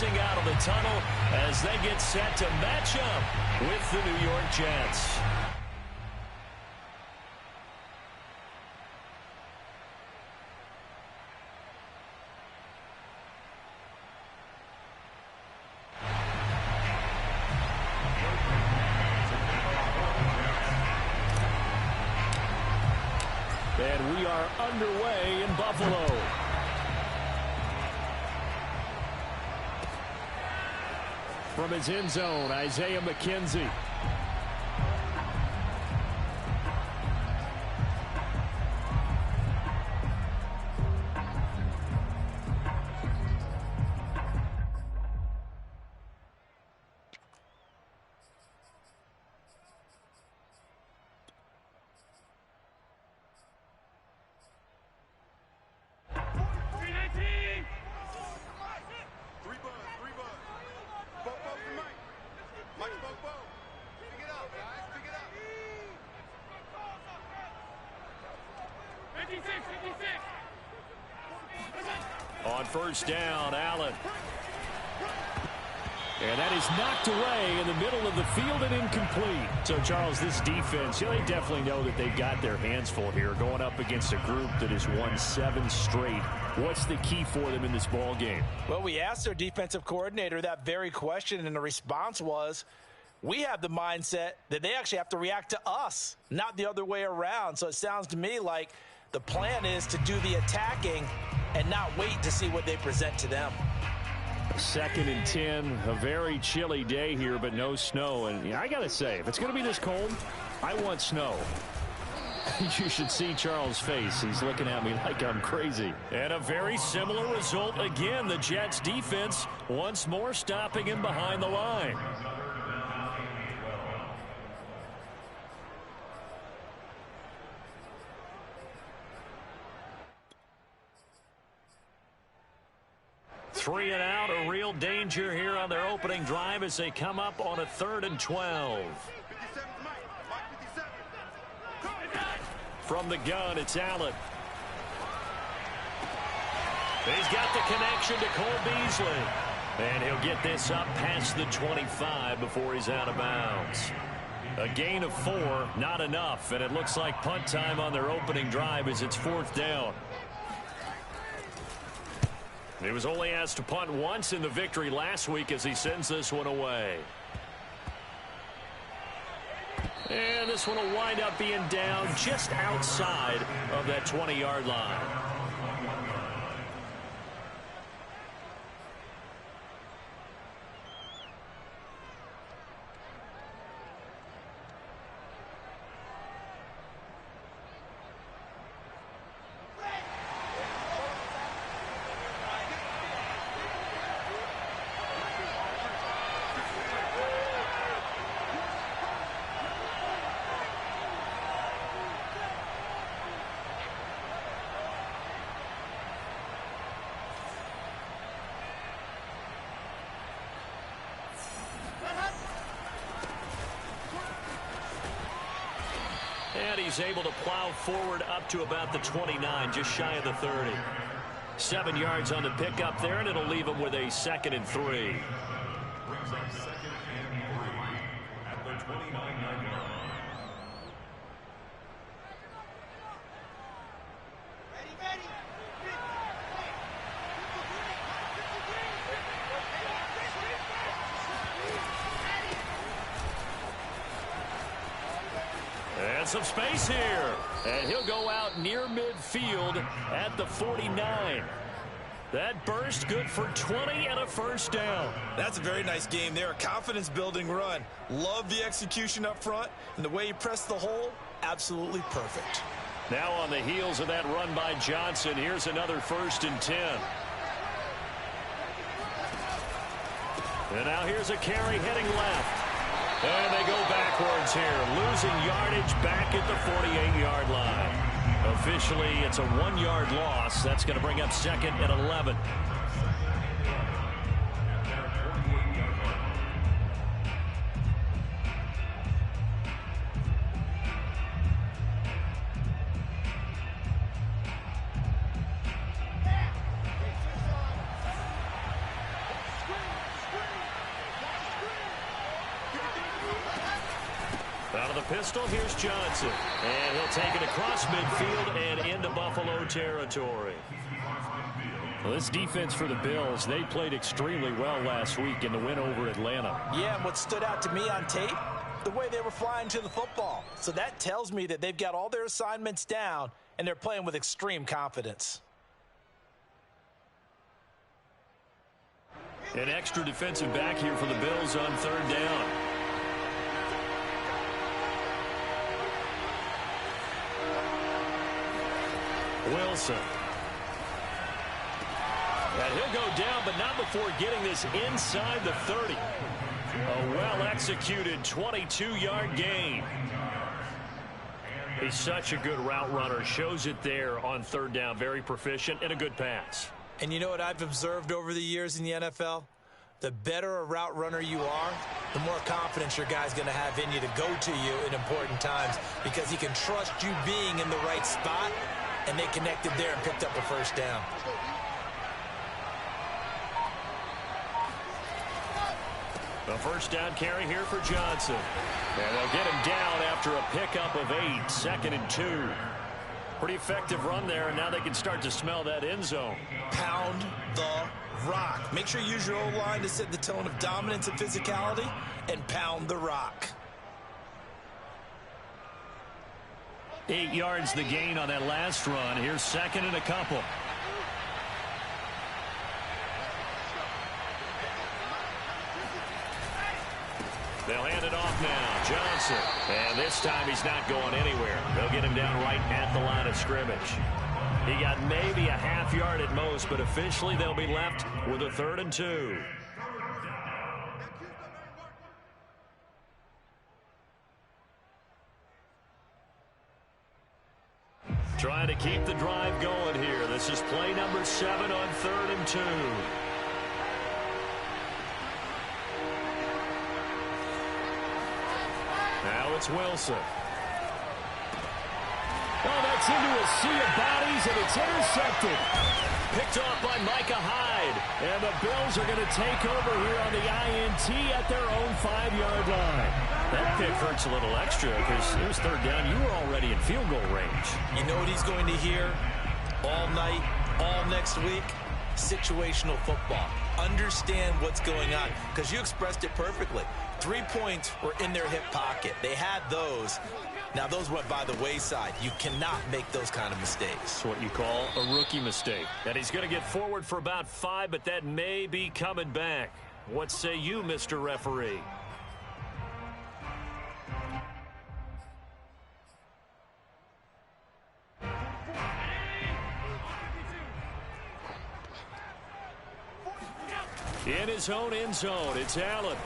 racing out of the tunnel as they get set to match up with the New York Jets. And we are underway in Buffalo. From his end zone, Isaiah McKenzie. On first down, Allen. And that is knocked away in the middle of the field and incomplete. So, Charles, this defense, they definitely know that they've got their hands full here going up against a group that has won 7 straight. What's the key for them in this ball game? Well, we asked their defensive coordinator that very question, and the response was, we have the mindset that they actually have to react to us, not the other way around. So it sounds to me like the plan is to do the attacking and not wait to see what they present to them. 2nd and 10, a very chilly day here, but no snow. And I got to say, if it's going to be this cold, I want snow. You should see Charles' face. He's looking at me like I'm crazy. And a very similar result again. The Jets defense once more stopping him behind the line. Three and out, a real danger here on their opening drive as they come up on a 3rd and 12. From the gun, it's Allen. He's got the connection to Cole Beasley. And he'll get this up past the 25 before he's out of bounds. A gain of 4, not enough. And it looks like punt time on their opening drive as it's 4th down. He was only asked to punt once in the victory last week as he sends this one away. And this one will wind up being down just outside of that 20-yard line. And he's able to plow forward up to about the 29, just shy of the 30. 7 yards on the pickup there, and it'll leave him with a 2nd and 3. And some space here. And he'll go out near midfield at the 49. That burst good for 20 and a first down. That's a very nice game there. A confidence-building run. Love the execution up front. And the way he pressed the hole, absolutely perfect. Now on the heels of that run by Johnson, here's another 1st and 10. And now here's a carry heading left. And they go backwards here, losing yardage back at the 48-yard line. Officially, it's a 1-yard loss. That's going to bring up 2nd and 11. Out of the pistol, here's Johnson. And he'll take it across midfield and into Buffalo territory. Well, this defense for the Bills, they played extremely well last week in the win over Atlanta. Yeah, and what stood out to me on tape, the way they were flying to the football. So that tells me that they've got all their assignments down, and they're playing with extreme confidence. An extra defensive back here for the Bills on third down. Wilson. And he'll go down, but not before getting this inside the 30. A well-executed 22-yard gain. He's such a good route runner. Shows it there on third down. Very proficient and a good pass. And you know what I've observed over the years in the NFL? The better a route runner you are, the more confidence your guy's going to have in you to go to you in important times because he can trust you being in the right spot, and they connected there and picked up a first down. A first down carry here for Johnson. And they'll get him down after a pickup of 8, 2nd and 2. Pretty effective run there, and now they can start to smell that end zone. Pound the rock. Make sure you use your O-line to set the tone of dominance and physicality, and pound the rock. 8 yards the gain on that last run. Here's 2nd and a couple. They'll hand it off now. Johnson. And this time he's not going anywhere. They'll get him down right at the line of scrimmage. He got maybe a half yard at most, but officially they'll be left with a 3rd and 2. Trying to keep the drive going here. This is play number 7 on 3rd and 2. Now it's Wilson. Oh, that's into a sea of bodies, and it's intercepted. Picked off by Micah Hyde. And the Bills are going to take over here on the INT at their own 5-yard line. That pick hurts a little extra because it was 3rd down. You were already in field goal range. You know what he's going to hear all night, all next week? Situational football. Understand what's going on, because you expressed it perfectly. 3 points were in their hip pocket. They had those. Now, those went by the wayside. You cannot make those kind of mistakes. That's what you call a rookie mistake. And he's going to get forward for about 5, but that may be coming back. What say you, Mr. Referee? In his own end zone, it's Allen.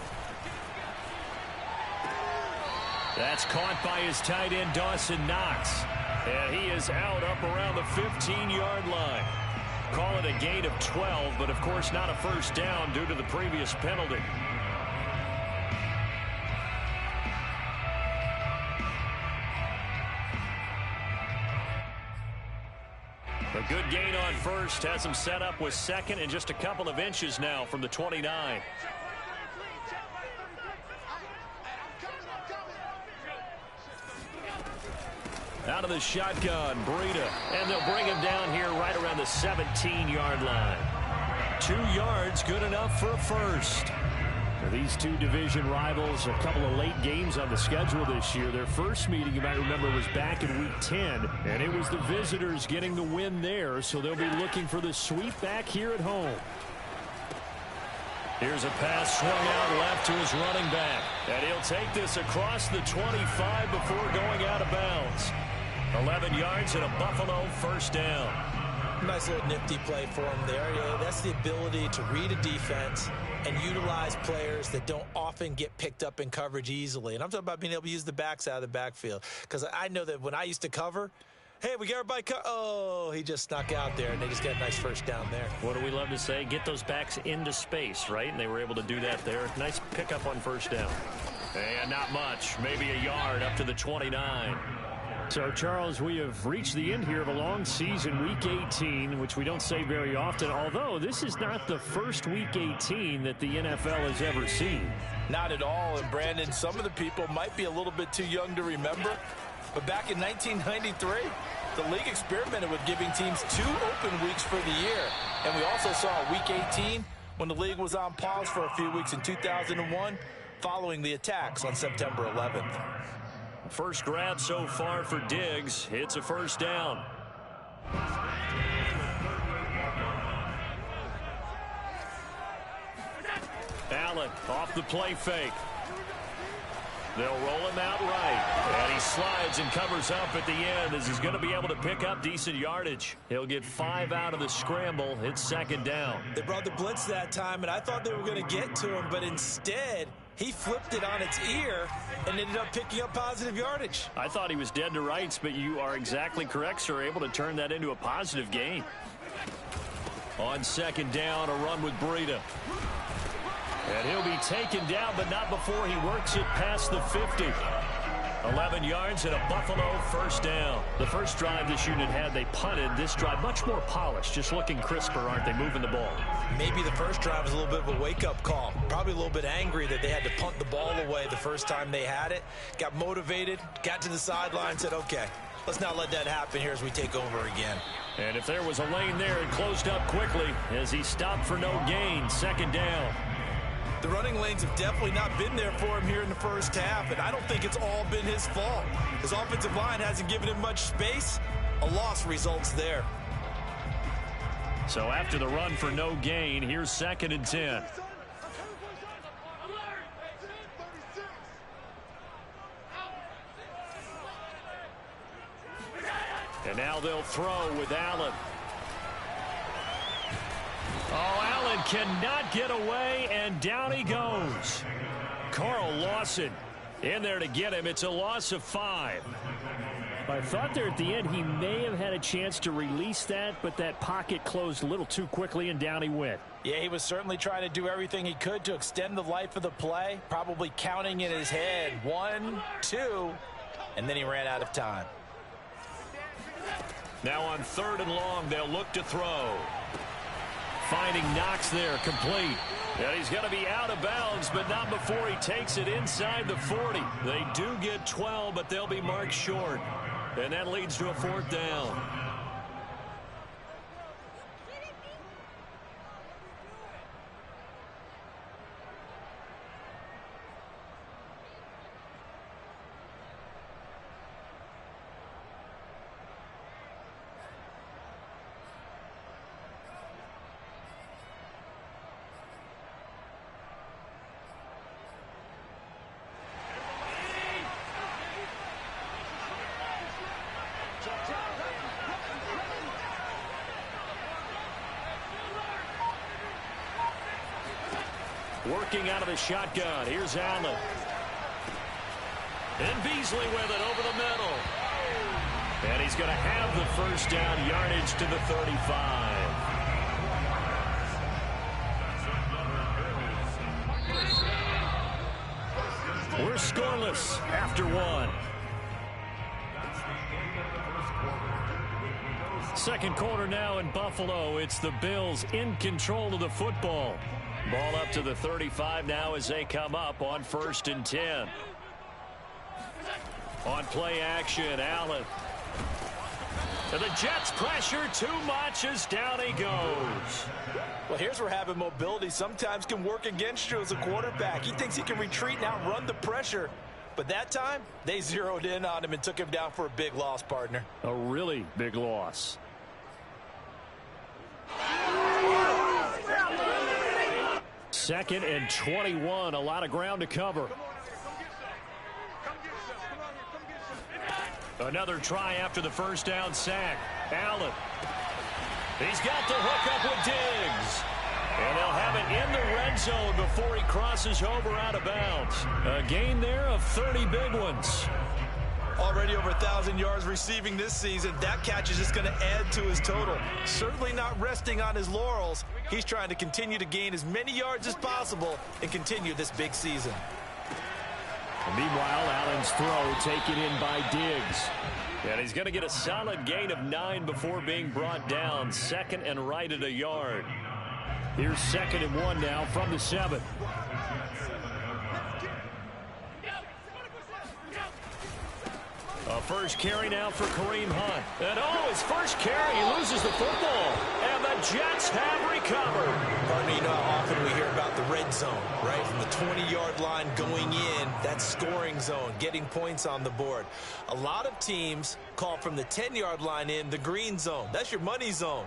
That's caught by his tight end, Dawson Knox. And he is out up around the 15-yard line. Call it a gain of 12, but of course not a first down due to the previous penalty. A good gain on first, has him set up with 2nd and just a couple of inches now from the 29. Out of the shotgun, Breida, and they'll bring him down here right around the 17-yard line. 2 yards, good enough for a first. Now, these two division rivals, a couple of late games on the schedule this year. Their first meeting, you might remember, was back in Week 10, and it was the visitors getting the win there, so they'll be looking for the sweep back here at home. Here's a pass swung out left to his running back, and he'll take this across the 25 before going out of bounds. 11 yards and a Buffalo first down. Nice little nifty play for him there. Yeah, that's the ability to read a defense and utilize players that don't often get picked up in coverage easily. And I'm talking about being able to use the backs out of the backfield. Because I know that when I used to cover, hey, we got everybody oh, he just snuck out there, and they just got a nice first down there. What do we love to say? Get those backs into space, right? And they were able to do that there. Nice pickup on first down. And not much. Maybe a yard up to the 29. So, Charles, we have reached the end here of a long season, Week 18, which we don't say very often, although this is not the first Week 18 that the NFL has ever seen. Not at all, and Brandon, some of the people might be a little bit too young to remember, but back in 1993, the league experimented with giving teams 2 open weeks for the year, and we also saw Week 18 when the league was on pause for a few weeks in 2001 following the attacks on September 11th. First grab so far for Diggs. It's a first down. Allen off the play fake. They'll roll him out right. And he slides and covers up at the end as he's going to be able to pick up decent yardage. He'll get 5 out of the scramble. It's second down. They brought the blitz that time, and I thought they were going to get to him, but instead he flipped it on its ear and ended up picking up positive yardage. I thought he was dead to rights, but you are exactly correct, sir. Able to turn that into a positive gain. On second down, a run with Breida. And he'll be taken down, but not before he works it past the 50. 11 yards and a Buffalo first down. The first drive this unit had, they punted. This drive, much more polished, just looking crisper, aren't they, moving the ball? Maybe the first drive was a little bit of a wake-up call. Probably a little bit angry that they had to punt the ball away the first time they had it. Got motivated, got to the sideline, said, okay, let's not let that happen here as we take over again. And if there was a lane there, it closed up quickly as he stopped for no gain. Second down. The running lanes have definitely not been there for him here in the first half, and I don't think it's all been his fault. His offensive line hasn't given him much space. A loss results there. So after the run for no gain, here's second and 10. And now they'll throw with Allen. Oh, Allen cannot get away, and down he goes. Carl Lawson in there to get him. It's a loss of 5. I thought there at the end he may have had a chance to release that, but that pocket closed a little too quickly, and down he went. Yeah, he was certainly trying to do everything he could to extend the life of the play, probably counting in his head 1, 2, and then he ran out of time. Now on third and long, they'll look to throw. Finding Knox there, complete. And he's going to be out of bounds, but not before he takes it inside the 40. They do get 12, but they'll be marked short. And that leads to a fourth down. Working out of the shotgun. Here's Allen. And Beasley with it over the middle. And he's going to have the first down, yardage to the 35. We're scoreless after 1. Second quarter now in Buffalo. It's the Bills in control of the football. Ball up to the 35 now as they come up on first and 10. On play action, Allen. And the Jets pressure too much as down he goes. Well, here's where having mobility sometimes can work against you as a quarterback. He thinks he can retreat and outrun the pressure. But that time, they zeroed in on him and took him down for a big loss, partner. A really big loss. Second and 21, a lot of ground to cover. Another try after the first down sack. Allen. He's got the hook up with Diggs. And they'll have it in the red zone before he crosses over out of bounds. A gain there of 30 big ones. Already over 1,000 yards receiving this season. That catch is just going to add to his total. Certainly not resting on his laurels. He's trying to continue to gain as many yards as possible and continue this big season. And meanwhile, Allen's throw taken in by Diggs. And he's going to get a solid gain of 9 before being brought down. 2nd and right at a yard. Here's 2nd and 1 now from the 7. A first carry now for Kareem Hunt. And his first carry, he loses the football. And the Jets have recovered. Partner, you know how often we hear about the red zone, right? From the 20-yard line going in, that scoring zone, getting points on the board. A lot of teams call from the 10-yard line in the green zone. That's your money zone.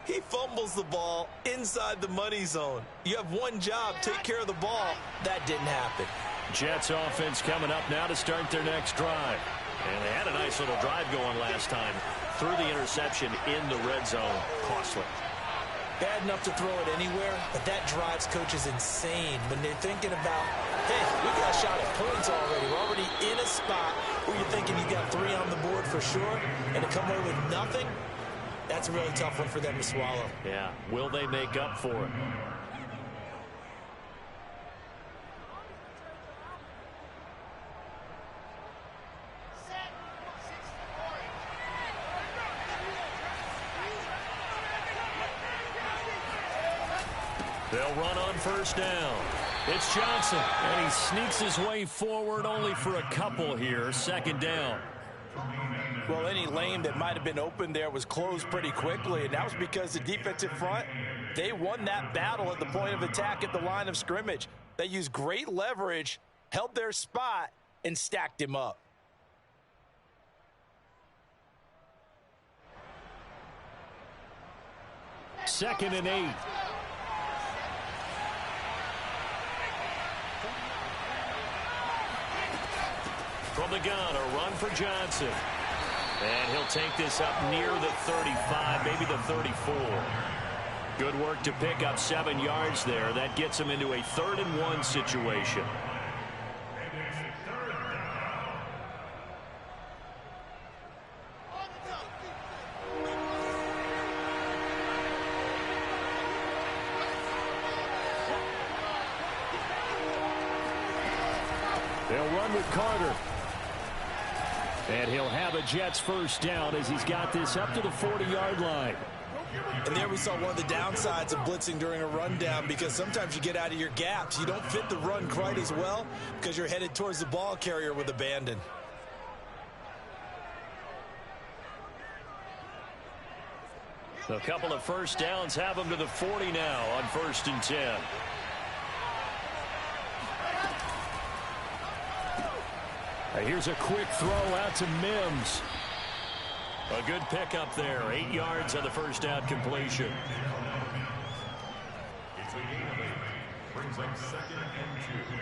He fumbles the ball inside the money zone. You have one job, take care of the ball. That didn't happen. Jets offense coming up now to start their next drive. And they had a nice little drive going last time. Threw the interception in the red zone. Costly. Bad enough to throw it anywhere, but that drives coaches insane when they're thinking about, hey, we got a shot at points already. We're already in a spot where you're thinking you got 3 on the board for sure, and to come away with nothing, that's a really tough one for them to swallow. Yeah. Will they make up for it? They'll run on first down. It's Johnson, and he sneaks his way forward only for a couple here. 2nd down. Well, any lane that might have been open there was closed pretty quickly, and that was because the defensive front, they won that battle at the point of attack at the line of scrimmage. They used great leverage, held their spot, and stacked him up. Second and 8. From the gun, a run for Johnson. And he'll take this up near the 35, maybe the 34. Good work to pick up 7 yards there. That gets him into a 3rd and 1 situation. They'll run with Carter. And he'll have a Jets first down as he's got this up to the 40-yard line. And there we saw one of the downsides of blitzing during a rundown, because sometimes you get out of your gaps. You don't fit the run quite as well because you're headed towards the ball carrier with abandon. A couple of first downs have him to the 40 now on 1st and 10. Here's a quick throw out to Mims. A good pickup there. 8 yards on the first down completion. It's a gain of 8. Brings up 2nd and 2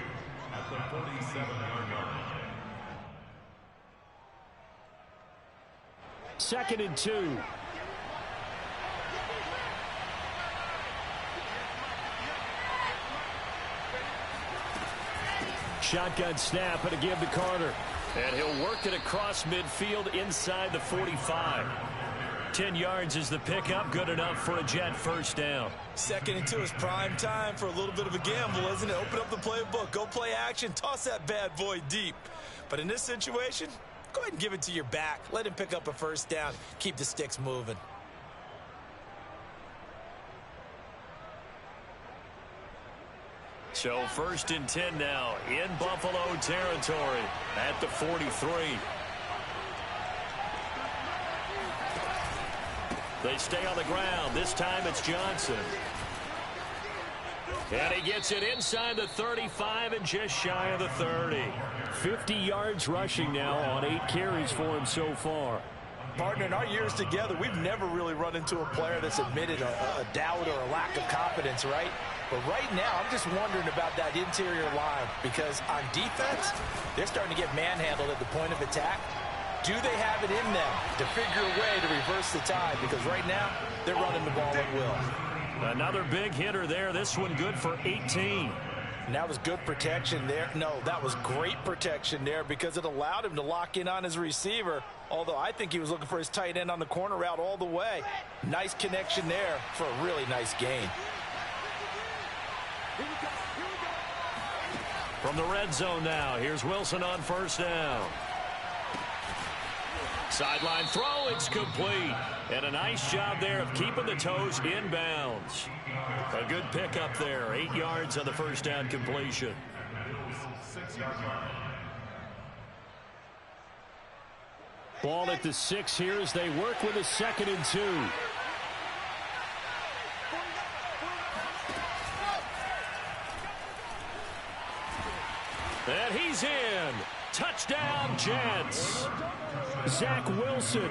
at the 47-yard line. 2nd and 2. Shotgun snap and a give to Carter. And he'll work it across midfield inside the 45. 10 yards is the pickup. Good enough for a Jet first down. 2nd and 2 is prime time for a little bit of a gamble, isn't it? Open up the playbook. Go play action. Toss that bad boy deep. But in this situation, go ahead and give it to your back. Let him pick up a first down. Keep the sticks moving. So 1st and 10 now in Buffalo territory at the 43. They stay on the ground. This time it's Johnson. And he gets it inside the 35 and just shy of the 30. 50 yards rushing now on 8 carries for him so far. Partner, in our years together, we've never really run into a player that's admitted a doubt or a lack of confidence, right? But right now, I'm just wondering about that interior line, because on defense, they're starting to get manhandled at the point of attack. Do they have it in them to figure a way to reverse the tide? Because right now, they're running the ball at will. Another big hitter there. This one good for 18. And that was good protection there. No, that was great protection there because it allowed him to lock in on his receiver, although I think he was looking for his tight end on the corner route all the way. Nice connection there for a really nice gain. From the red zone now, here's Wilson on first down. Sideline throw, it's complete. And a nice job there of keeping the toes in bounds. A good pickup there. 8 yards on the first down completion. 6-yard line. Ball at the 6 here as they work with a 2nd and 2. And he's in. Touchdown, Jets. Zach Wilson,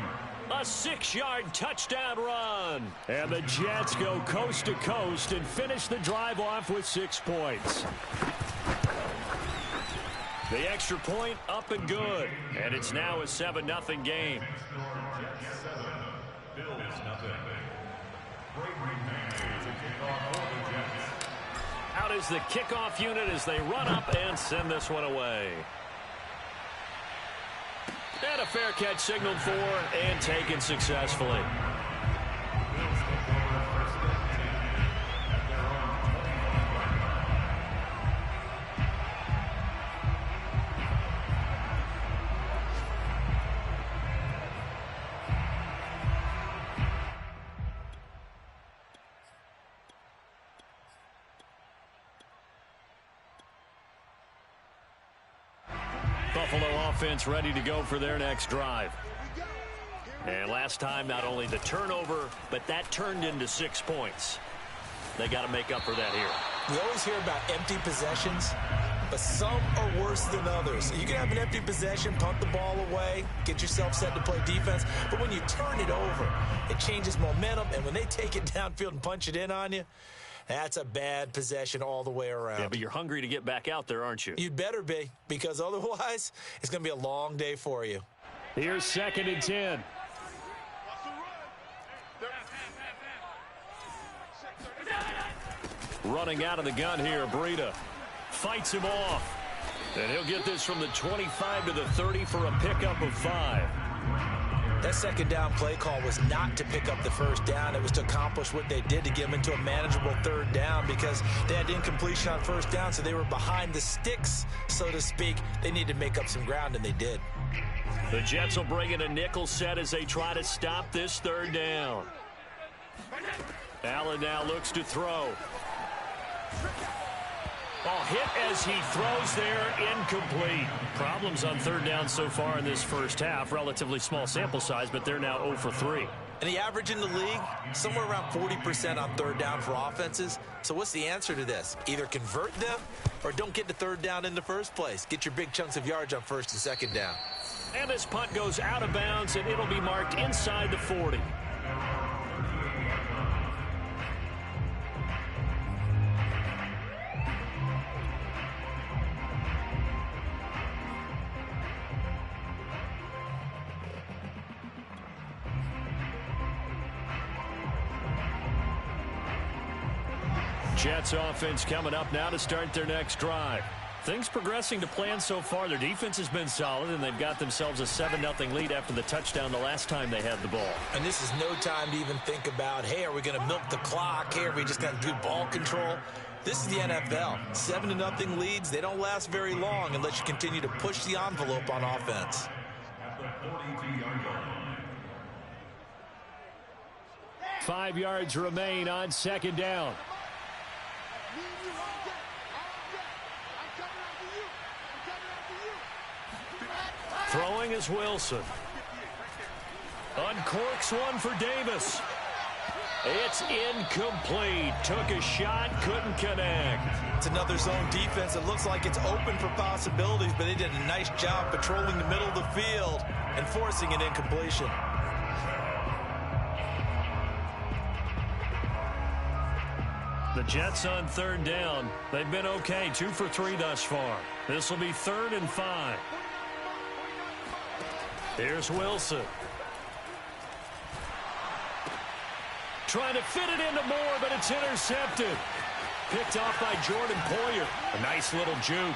a 6-yard touchdown run. And the Jets go coast to coast and finish the drive off with 6 points. The extra point up and good. And it's now a 7-0 game. Out is the kickoff unit as they run up and send this one away. And a fair catch signaled for and taken successfully. Buffalo offense ready to go for their next drive. And last time, not only the turnover, but that turned into 6 points. They got to make up for that here. We always hear about empty possessions, but some are worse than others. You can have an empty possession, punt the ball away, get yourself set to play defense, but when you turn it over, it changes momentum, and when they take it downfield and punch it in on you, that's a bad possession all the way around. Yeah, but you're hungry to get back out there, aren't you? You'd better be, because otherwise it's going to be a long day for you. Here's 2nd and 10. Running out of the gun here, Breida fights him off. And he'll get this from the 25 to the 30 for a pickup of 5. That 2nd down play call was not to pick up the 1st down. It was to accomplish what they did to get them into a manageable 3rd down because they had incompletion on 1st down, so they were behind the sticks, so to speak. They needed to make up some ground, and they did. The Jets will bring in a nickel set as they try to stop this 3rd down. Allen now looks to throw. Oh, hit as he throws there, incomplete. Problems on 3rd down so far in this first half. Relatively small sample size, but they're now 0 for 3. And the average in the league, somewhere around 40% on 3rd down for offenses. So what's the answer to this? Either convert them or don't get the 3rd down in the first place. Get your big chunks of yards on 1st and 2nd down. And this punt goes out of bounds, and it'll be marked inside the 40. Jets offense coming up now to start their next drive. Things progressing to plan so far. Their defense has been solid, and they've got themselves a 7-0 lead after the touchdown the last time they had the ball. And this is no time to even think about, hey, are we going to milk the clock? Hey, are we just going to do ball control? This is the NFL. 7-0 leads, they don't last very long unless you continue to push the envelope on offense. At the 42-yard line. 5 yards remain on 2nd down. Throwing is Wilson. Uncorks one for Davis. It's incomplete. Took a shot, couldn't connect. It's another zone defense. It looks like it's open for possibilities, but they did a nice job patrolling the middle of the field and forcing an incompletion. The Jets on 3rd down. They've been okay, 2 for 3 thus far. This will be 3rd and 5. Here's Wilson. Trying to fit it into Moore, but it's intercepted. Picked off by Jordan Poyer. A nice little juke.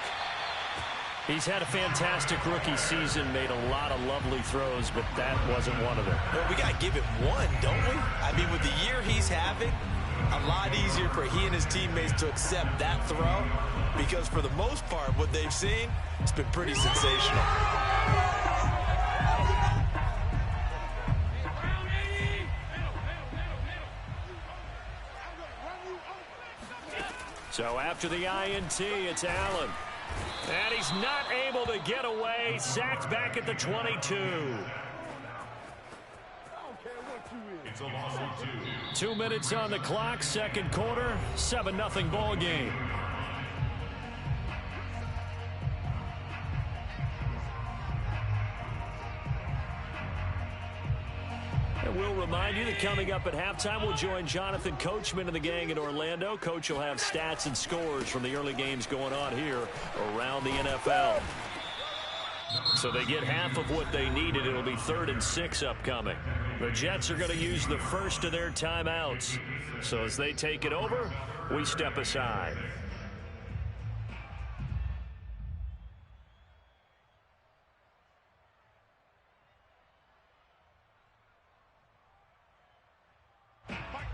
He's had a fantastic rookie season, made a lot of lovely throws, but that wasn't one of them. Well, we got to give him one, don't we? I mean, with the year he's having, a lot easier for he and his teammates to accept that throw because for the most part, what they've seen, it's been pretty sensational. So after the INT, it's Allen. And he's not able to get away. Sacked back at the 22. It's a loss of 2. 2 minutes on the clock, second quarter, 7-0 ball game. And we'll remind you that coming up at halftime, we'll join Jonathan Coachman and the gang in Orlando. Coach will have stats and scores from the early games going on here around the NFL. So they get half of what they needed. It'll be 3rd and 6 upcoming. The Jets are going to use the first of their timeouts. So as they take it over, we step aside.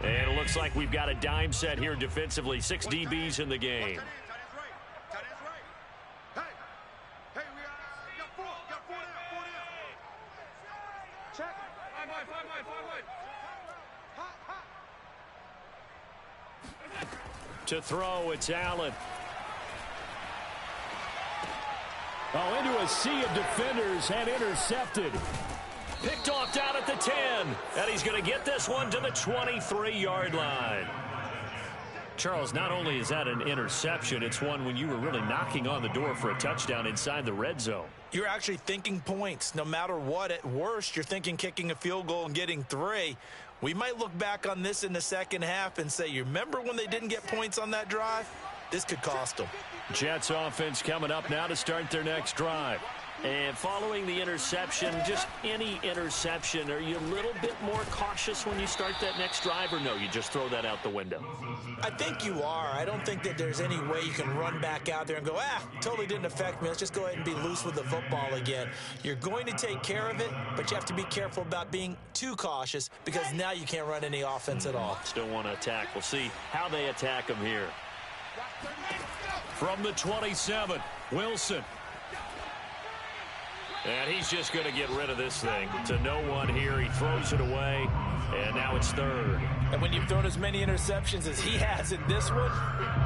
And it looks like we've got a dime set here defensively. 6 DBs in the game. To throw, it's Allen. Oh, into a sea of defenders and intercepted. Picked off down at the 10. And he's going to get this one to the 23-yard line. Charles, not only is that an interception, it's one when you were really knocking on the door for a touchdown inside the red zone. You're actually thinking points. No matter what, at worst, you're thinking kicking a field goal and getting 3. We might look back on this in the second half and say, you remember when they didn't get points on that drive? This could cost them. Jets offense coming up now to start their next drive. And following the interception, just any interception, are you a little bit more cautious when you start that next drive, or no, you just throw that out the window? I think you are. I don't think that there's any way you can run back out there and go, totally didn't affect me. Let's just go ahead and be loose with the football again. You're going to take care of it, but you have to be careful about being too cautious because now you can't run any offense at all. Still want to attack. We'll see how they attack them here. From the 27, Wilson. And he's just going to get rid of this thing to no one here. He throws it away, and now it's 3rd. And when you've thrown as many interceptions as he has in this one,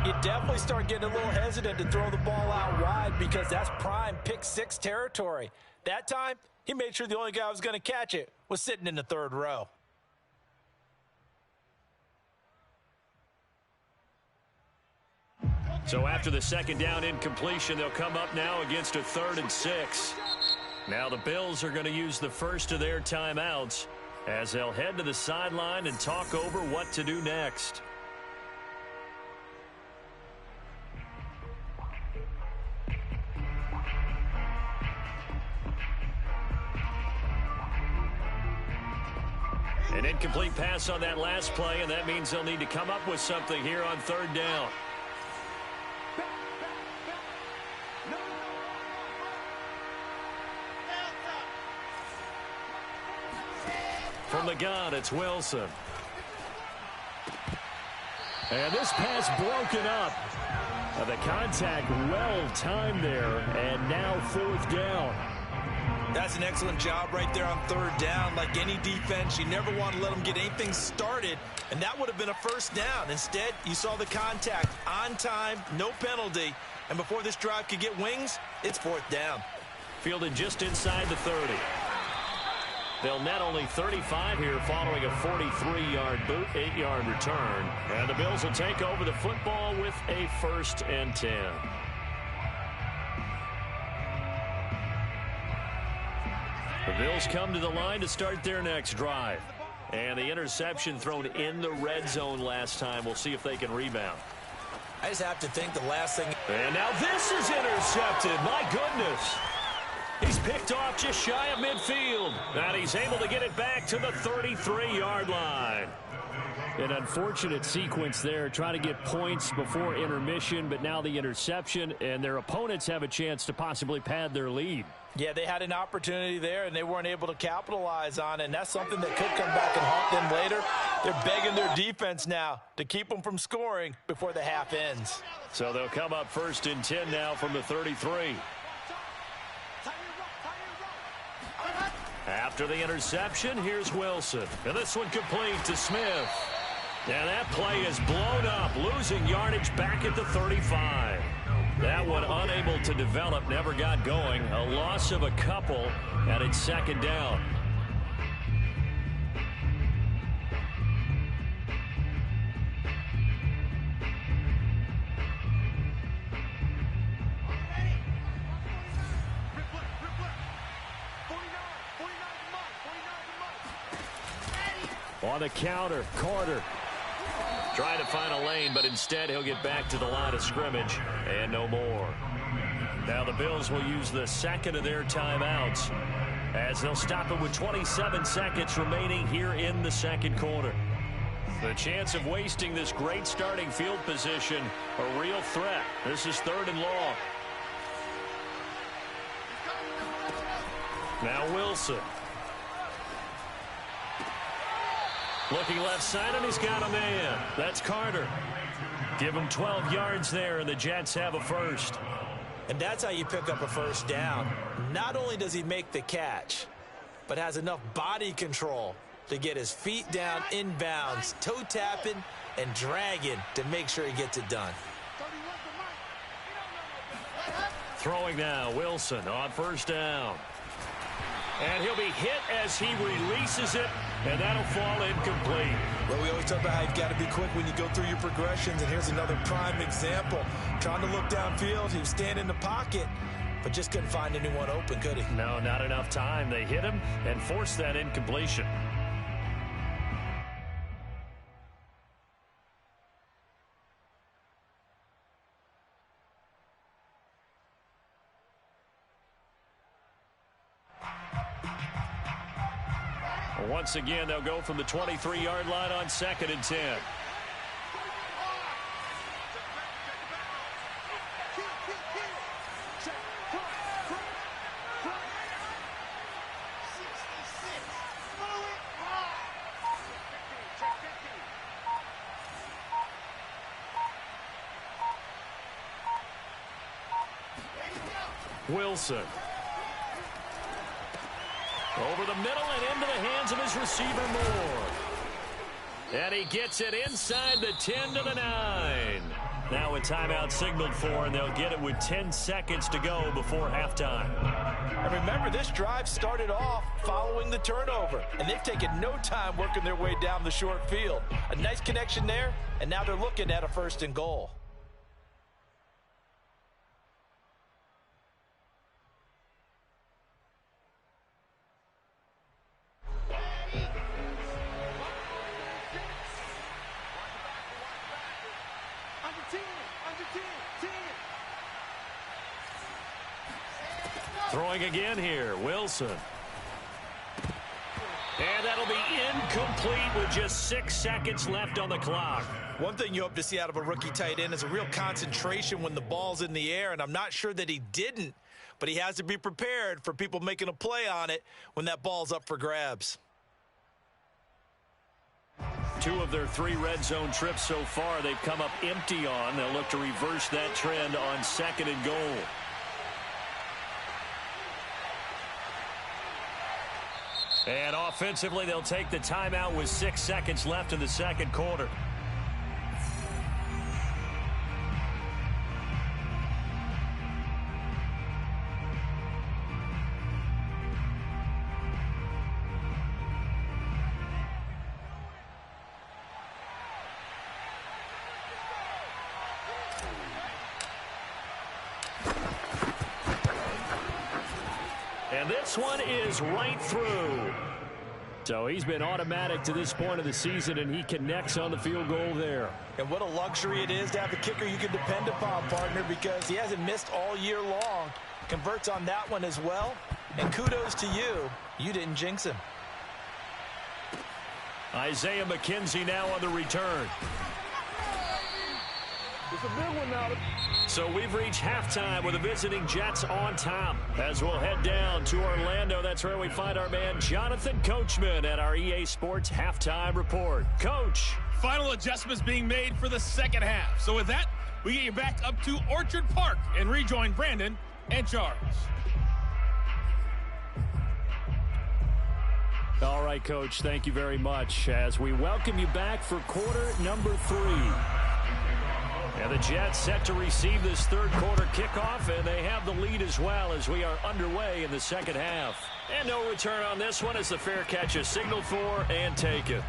you definitely start getting a little hesitant to throw the ball out wide because that's prime pick 6 territory. That time, he made sure the only guy who was going to catch it was sitting in the 3rd row. So after the second down incompletion, they'll come up now against a 3rd and 6. Now the Bills are going to use the first of their timeouts as they'll head to the sideline and talk over what to do next. An incomplete pass on that last play, and that means they'll need to come up with something here on 3rd down. From the gun, it's Wilson. And this pass broken up. The contact well timed there, and now 4th down. That's an excellent job right there on 3rd down. Like any defense, you never want to let them get anything started, and that would have been a 1st down. Instead, you saw the contact on time, no penalty, and before this drive could get wings, it's 4th down. Fielded just inside the 30. They'll net only 35 here following a 43-yard boot, 8-yard return. And the Bills will take over the football with a 1st and 10. The Bills come to the line to start their next drive. And the interception thrown in the red zone last time. We'll see if they can rebound. I just have to think the last thing. And now this is intercepted. My goodness. He's picked off just shy of midfield. And he's able to get it back to the 33-yard line. An unfortunate sequence there, trying to get points before intermission, but now the interception, and their opponents have a chance to possibly pad their lead. Yeah, they had an opportunity there, and they weren't able to capitalize on it, and that's something that could come back and haunt them later. They're begging their defense now to keep them from scoring before the half ends. So they'll come up 1st and 10 now from the 33. After the interception, here's Wilson. And this one complete to Smith. And that play is blown up, losing yardage back at the 35. That one unable to develop, never got going. A loss of a couple, and it's second down. On the counter, Carter. Trying to find a lane, but instead he'll get back to the line of scrimmage and no more. Now the Bills will use the second of their timeouts as they'll stop it with 27 seconds remaining here in the second quarter. The chance of wasting this great starting field position, a real threat. This is 3rd and long. Now Wilson. Looking left side, and he's got a man. That's Carter. Give him 12 yards there, and the Jets have a first. And that's how you pick up a first down. Not only does he make the catch, but has enough body control to get his feet down inbounds, toe tapping and dragging to make sure he gets it done. Throwing now, Wilson on first down. And he'll be hit as he releases it, and that'll fall incomplete. Well, we always talk about how you've got to be quick when you go through your progressions, and here's another prime example. Trying to look downfield, he was standing in the pocket, but just couldn't find anyone open, could he? No, not enough time. They hit him and forced that incompletion. Once again, they'll go from the 23-yard line on 2nd and 10. Wilson. Over the middle and into the hands of his receiver, Moore. And he gets it inside the 10 to the 9. Now a timeout signaled for, and they'll get it with 10 seconds to go before halftime. And remember, this drive started off following the turnover, and they've taken no time working their way down the short field. A nice connection there, and now they're looking at a 1st and goal. Throwing again here, Wilson. And that'll be incomplete with just 6 seconds left on the clock. One thing you hope to see out of a rookie tight end is a real concentration when the ball's in the air, and I'm not sure that he didn't, but he has to be prepared for people making a play on it when that ball's up for grabs. 2 of their 3 red zone trips so far they've come up empty on. They'll look to reverse that trend on 2nd and goal. And offensively, they'll take the timeout with 6 seconds left in the second quarter. And this one is right through. So he's been automatic to this point of the season, and he connects on the field goal there. And what a luxury it is to have a kicker you can depend upon, partner, because he hasn't missed all year long. Converts on that one as well. And kudos to you. You didn't jinx him. Isaiah McKenzie now on the return. It's a big one now. So we've reached halftime with the visiting Jets on top. As we'll head down to Orlando, that's where we find our man Jonathan Coachman at our EA Sports Halftime Report. Coach. Final adjustments being made for the second half. So with that, we get you back up to Orchard Park and rejoin Brandon and Charles. All right, Coach, thank you very much as we welcome you back for quarter number 3. And the Jets set to receive this third quarter kickoff, and they have the lead as well as we are underway in the second half. And no return on this one as the fair catch is signaled for and taken.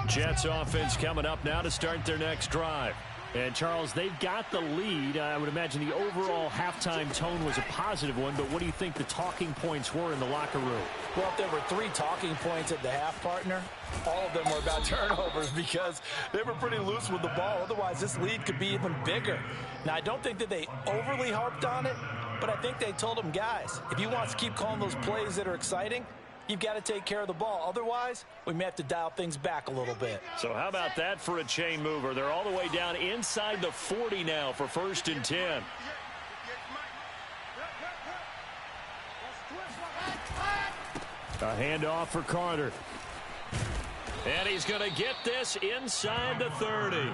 Jets offense coming up now to start their next drive. And, Charles, they've got the lead. I would imagine the overall halftime tone was a positive one, but what do you think the talking points were in the locker room? Well, if there were 3 talking points at the half, partner, all of them were about turnovers because they were pretty loose with the ball. Otherwise, this lead could be even bigger. Now, I don't think that they overly harped on it, but I think they told them, guys, if you want us to keep calling those plays that are exciting, you've got to take care of the ball. Otherwise, we may have to dial things back a little bit. So how about that for a chain mover? They're all the way down inside the 40 now for 1st and 10. A handoff for Carter. And he's going to get this inside the 30.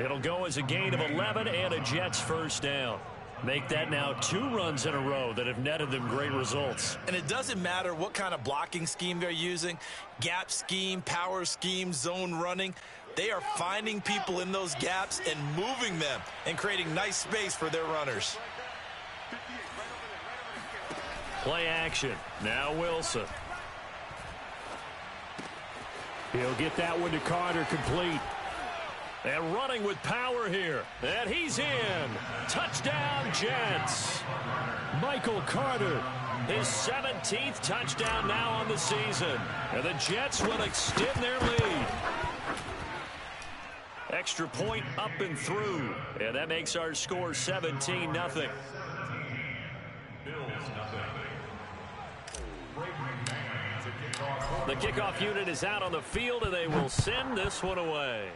It'll go as a gain of 11 and a Jets first down. Make that now 2 runs in a row that have netted them great results. And it doesn't matter what kind of blocking scheme they're using, gap scheme, power scheme, zone running. They are finding people in those gaps and moving them and creating nice space for their runners. Play action. Now Wilson. He'll get that one to Carter complete. And running with power here. And he's in. Touchdown, Jets. Michael Carter, his 17th touchdown now on the season. And the Jets will extend their lead. Extra point up and through. And that makes our score 17-0. The kickoff unit is out on the field, and they will send this one away.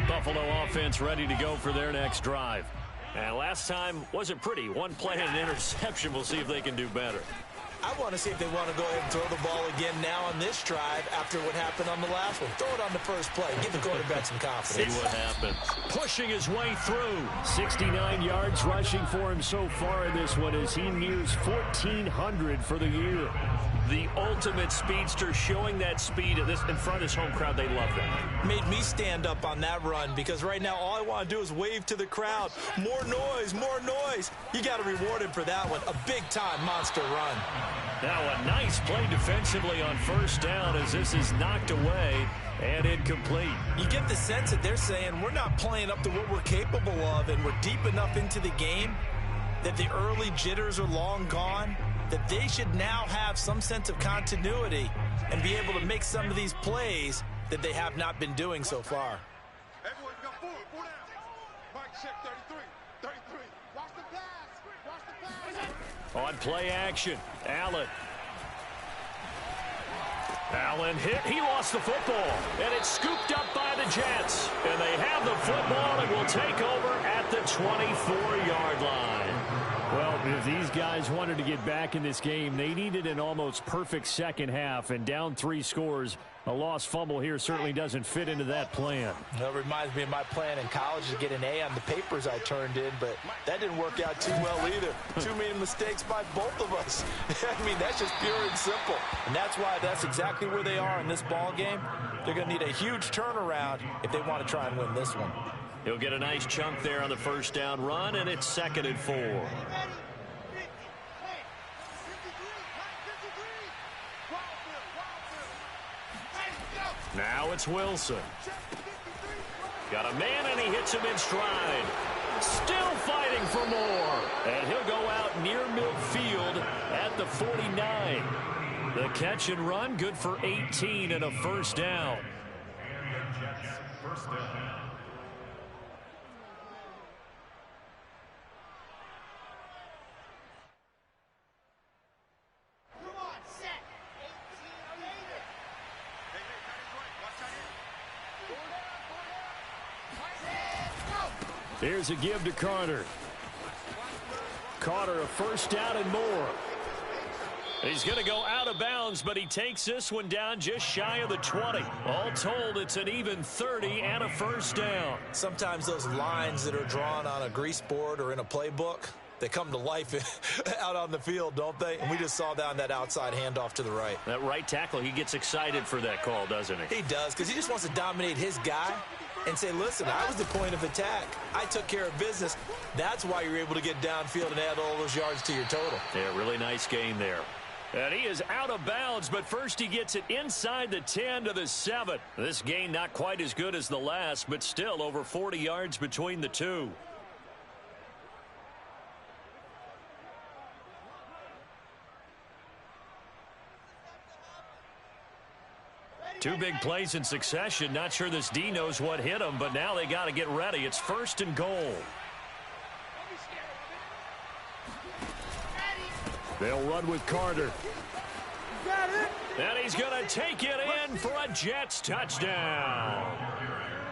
Buffalo offense ready to go for their next drive. And last time wasn't pretty. One play and an interception. We'll see if they can do better. I want to see if they want to go ahead and throw the ball again now on this drive after what happened on the last one. Throw it on the first play. Give the quarterback some confidence. See what happens. Pushing his way through. 69 yards rushing for him so far in this one as he nears 1,400 for the year. The ultimate speedster showing that speed in front of this home crowd. They love that. Made me stand up on that run because right now all I want to do is wave to the crowd. More noise, more noise. You got to reward him for that one. A big-time monster run. Now a nice play defensively on first down as this is knocked away and incomplete. You get the sense that they're saying we're not playing up to what we're capable of and we're deep enough into the game that the early jitters are long gone, that they should now have some sense of continuity and be able to make some of these plays that they have not been doing so far. Everyone's got four down. Mike check 33. Watch the pass. On play action, Allen. Allen hit. He lost the football. And it's scooped up by the Jets. And they have the football and will take over at the 24-yard line. Well, if these guys wanted to get back in this game, they needed an almost perfect second half. And down 3 scores, a lost fumble here certainly doesn't fit into that plan. That reminds me of my plan in college to get an A on the papers I turned in, but that didn't work out too well either. Too many mistakes by both of us. I mean, that's just pure and simple. And that's why that's exactly where they are in this ball game. They're going to need a huge turnaround if they want to try and win this one. He'll get a nice chunk there on the first down run, and it's 2nd and 4. Now it's Wilson. Got a man, and he hits him in stride. Still fighting for more. And he'll go out near midfield at the 49. The catch and run, good for 18 and a first down. And the Jets first down. Here's a give to Carter. Carter, a first down and more. He's going to go out of bounds, but he takes this one down just shy of the 20. All told, it's an even 30 and a first down. Sometimes those lines that are drawn on a grease board or in a playbook, they come to life out on the field, don't they? And we just saw down that outside handoff to the right. That right tackle, he gets excited for that call, doesn't he? He does, because he just wants to dominate his guy and say, listen, I was the point of attack. I took care of business. That's why you're able to get downfield and add all those yards to your total. Yeah, really nice game there. And he is out of bounds, but first he gets it inside the 10 to the 7. This gain not quite as good as the last, but still over 40 yards between the two. Two big plays in succession. Not sure this D knows what hit him, but now they got to get ready. It's first and goal. They'll run with Carter. And he's going to take it in for a Jets touchdown.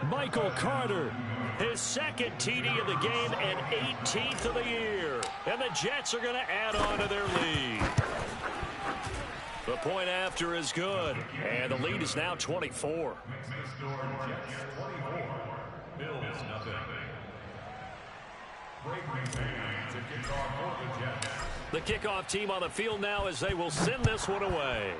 Michael Carter, his second TD of the game and 18th of the year. And the Jets are going to add on to their lead. The point after is good, and the lead is now 24. The kickoff team on the field now as they will send this one away.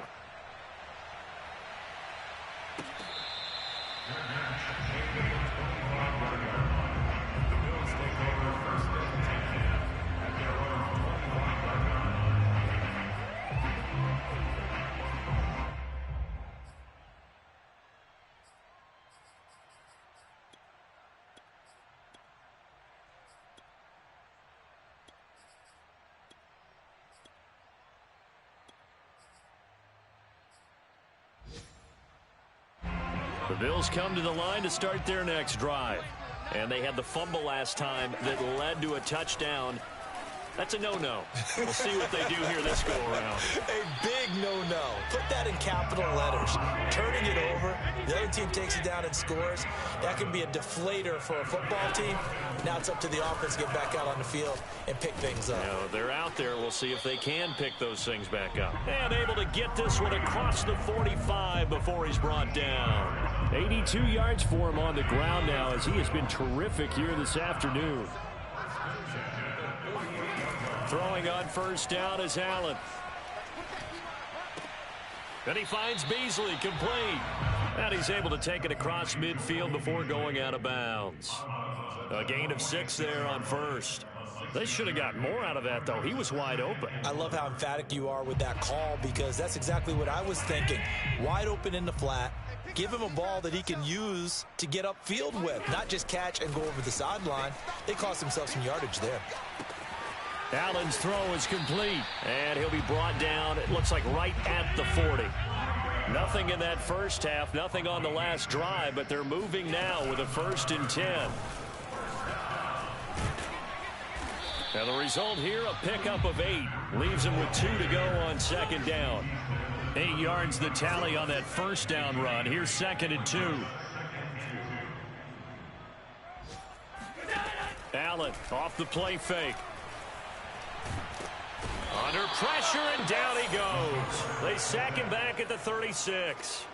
The Bills come to the line to start their next drive. And they had the fumble last time that led to a touchdown. That's a no-no. We'll see what they do here this go-around. A big no-no. Put that in capital letters. Turning it over, the other team takes it down and scores. That can be a deflator for a football team. Now it's up to the offense to get back out on the field and pick things up. They're out there. We'll see if they can pick those things back up. And able to get this one across the 45 before he's brought down. 82 yards for him on the ground now as he has been terrific here this afternoon. Throwing on first down is Allen. And he finds Beasley complete. And he's able to take it across midfield before going out of bounds. A gain of 6 there on first. They should have got more out of that, though. He was wide open. I love how emphatic you are with that call because that's exactly what I was thinking. Wide open in the flat. Give him a ball that he can use to get upfield with, not just catch and go over the sideline. They cost themselves some yardage there. Allen's throw is complete, and he'll be brought down, it looks like right at the 40. Nothing in that first half, nothing on the last drive, but they're moving now with a 1st and 10. And the result here, a pickup of 8. Leaves him with 2 to go on second down. 8 yards the tally on that first down run. Here's 2nd and 2. Allen off the play fake. Under pressure, and down he goes. They sack him back at the 36.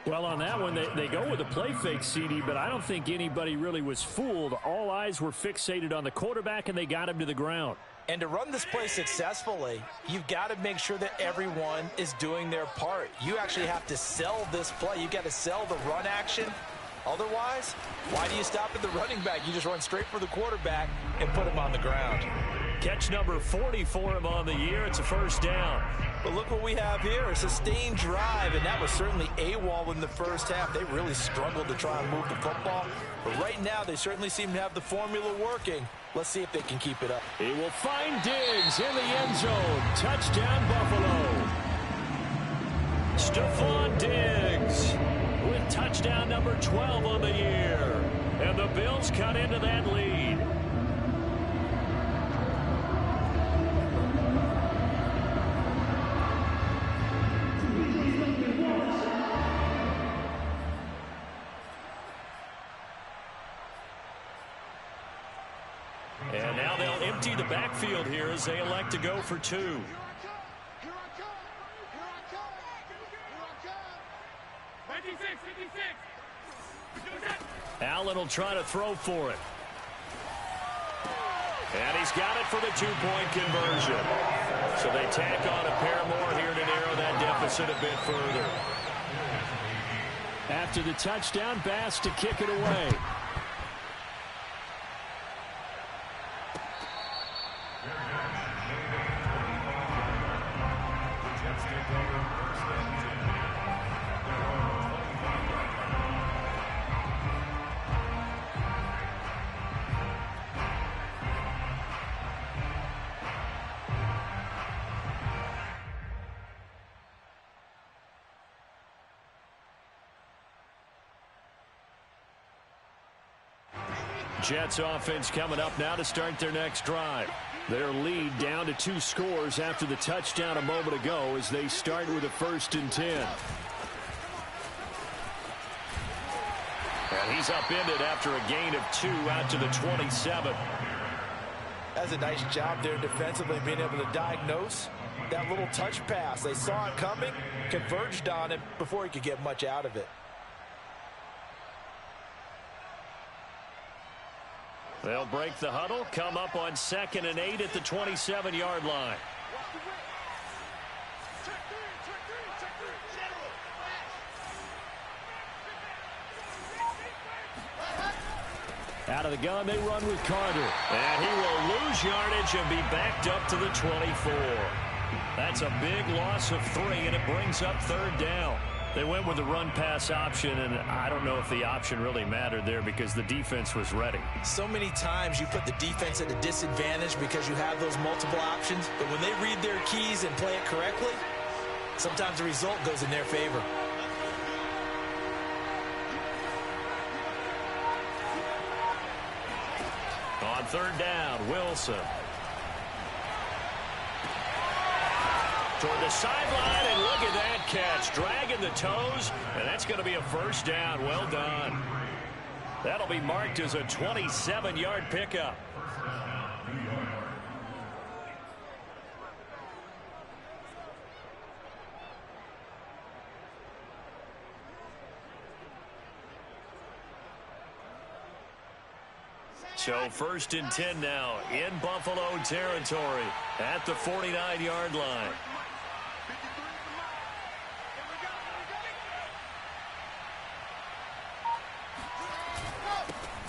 Well, on that one, they go with a play fake, CD, but I don't think anybody really was fooled. All eyes were fixated on the quarterback, and they got him to the ground. And to run this play successfully, you've got to make sure that everyone is doing their part. You actually have to sell this play. You've got to sell the run action. Otherwise, why do you stop at the running back? You just run straight for the quarterback and put him on the ground. Catch number 40 for him on the year. It's a first down. But look what we have here, a sustained drive, and that was certainly AWOL in the first half. They really struggled to try and move the football. But right now, they certainly seem to have the formula working. Let's see if they can keep it up. He will find Diggs in the end zone. Touchdown, Buffalo. Stephon Diggs with touchdown number 12 on the year. And the Bills cut into that lead. And now they'll empty the backfield here as they elect to go for two. Allen will try to throw for it. And he's got it for the two-point conversion. So they tack on a pair more here to narrow that deficit a bit further. After the touchdown, Bass to kick it away. Jets offense coming up now to start their next drive. Their lead down to 2 scores after the touchdown a moment ago as they start with a 1st and 10. And he's upended after a gain of 2 out to the 27. That's a nice job there defensively, being able to diagnose that little touch pass. They saw it coming, converged on it before he could get much out of it. They'll break the huddle, come up on 2nd and 8 at the 27-yard line. Out of the gun, they run with Carter. And he will lose yardage and be backed up to the 24. That's a big loss of 3, and it brings up 3rd down. They went with the run-pass option, and I don't know if the option really mattered there because the defense was ready. So many times you put the defense at a disadvantage because you have those multiple options, but when they read their keys and play it correctly, sometimes the result goes in their favor. On 3rd down, Wilson. Toward the sideline, and look at that catch. Dragging the toes, and that's going to be a 1st down. Well done. That'll be marked as a 27-yard pickup. So 1st and 10 now in Buffalo territory at the 49-yard line.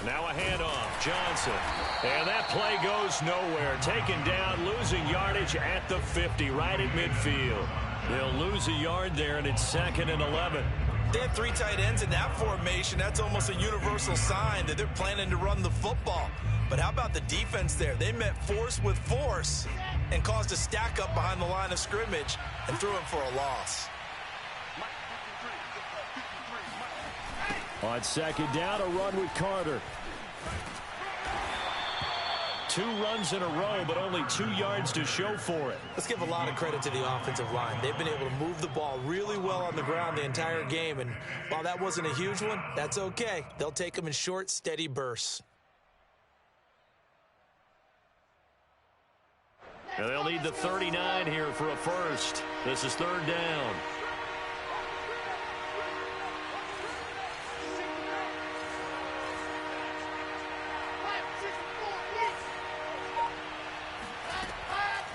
Now a handoff, Johnson. And that play goes nowhere. Taken down, losing yardage at the 50, right at midfield. They'll lose a yard there, and it's 2nd and 11. They had 3 tight ends in that formation. That's almost a universal sign that they're planning to run the football. But how about the defense there? They met force with force and caused a stack up behind the line of scrimmage and threw him for a loss. On 2nd down, a run with Carter. 2 runs in a row, but only 2 yards to show for it. Let's give a lot of credit to the offensive line. They've been able to move the ball really well on the ground the entire game, and while that wasn't a huge one, that's okay. They'll take them in short, steady bursts. And they'll need the 39 here for a 1st. This is 3rd down.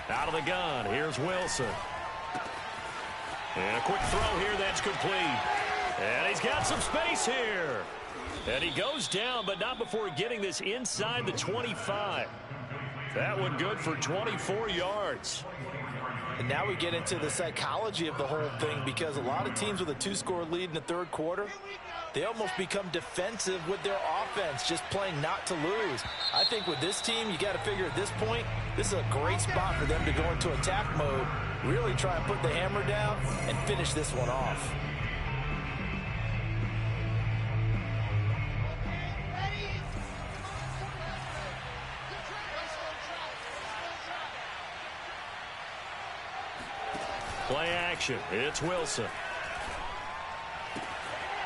Out of the gun, here's Wilson. And a quick throw here, that's complete. And he's got some space here. And he goes down, but not before getting this inside the 25. That one good for 24 yards. And now we get into the psychology of the whole thing, because a lot of teams with a 2-score lead in the 3rd quarter, they almost become defensive with their offense, just playing not to lose. I think with this team, you got to figure at this point, this is a great spot for them to go into attack mode Really try and put the hammer down and finish this one off. Play action. It's Wilson.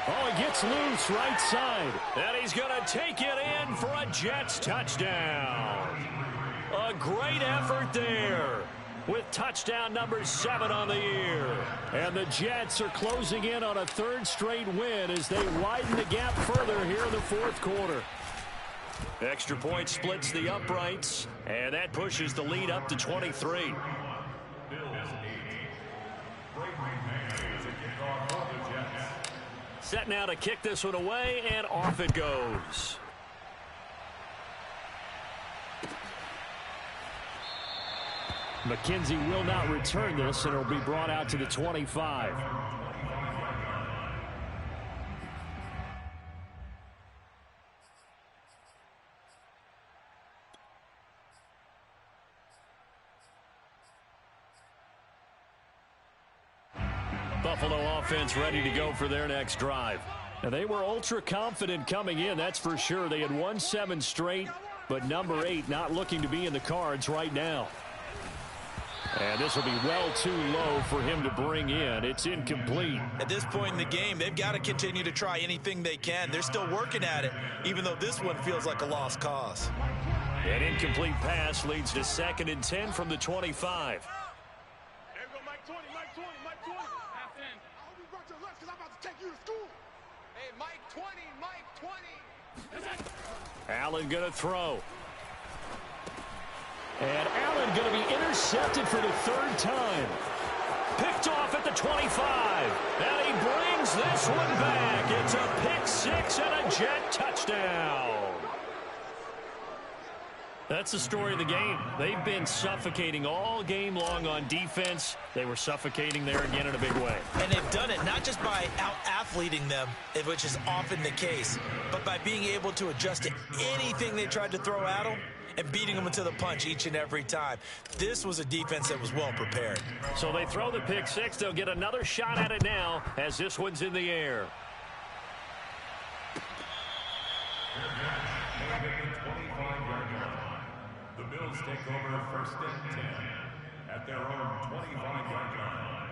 Oh, he gets loose right side. And he's going to take it in for a Jets touchdown. A great effort there with touchdown number 7 on the year. And the Jets are closing in on a 3rd straight win as they widen the gap further here in the 4th quarter. Extra point splits the uprights, and that pushes the lead up to 23. Set now to kick this one away, and off it goes. McKenzie will not return this, and it'll be brought out to the 25. Buffalo offense ready to go for their next drive. And they were ultra confident coming in, that's for sure. They had won 7 straight, but number 8 not looking to be in the cards right now. And this will be well too low for him to bring in. It's incomplete. At this point in the game, they've got to continue to try anything they can. They're still working at it, even though this one feels like a lost cause. An incomplete pass leads to 2nd and 10 from the 25. There we go, Mike 20, Mike 20, Mike 20. Half in. I hope you brought your lunch because I'm about to take you to school. Hey, Mike 20, Mike 20. Allen going to throw. And Allen going to be intercepted for the 3rd time. Picked off at the 25. And he brings this one back. It's a pick 6 and a Jet touchdown. That's the story of the game. They've been suffocating all game long on defense. They were suffocating there again in a big way. And they've done it not just by out-athleting them, which is often the case, but by being able to adjust to anything they tried to throw at them and beating them into the punch each and every time. This was a defense that was well prepared. So they throw the pick 6. They'll get another shot at it now as this one's in the air. The Bills take over 1st and 10 at their own 25-yard line.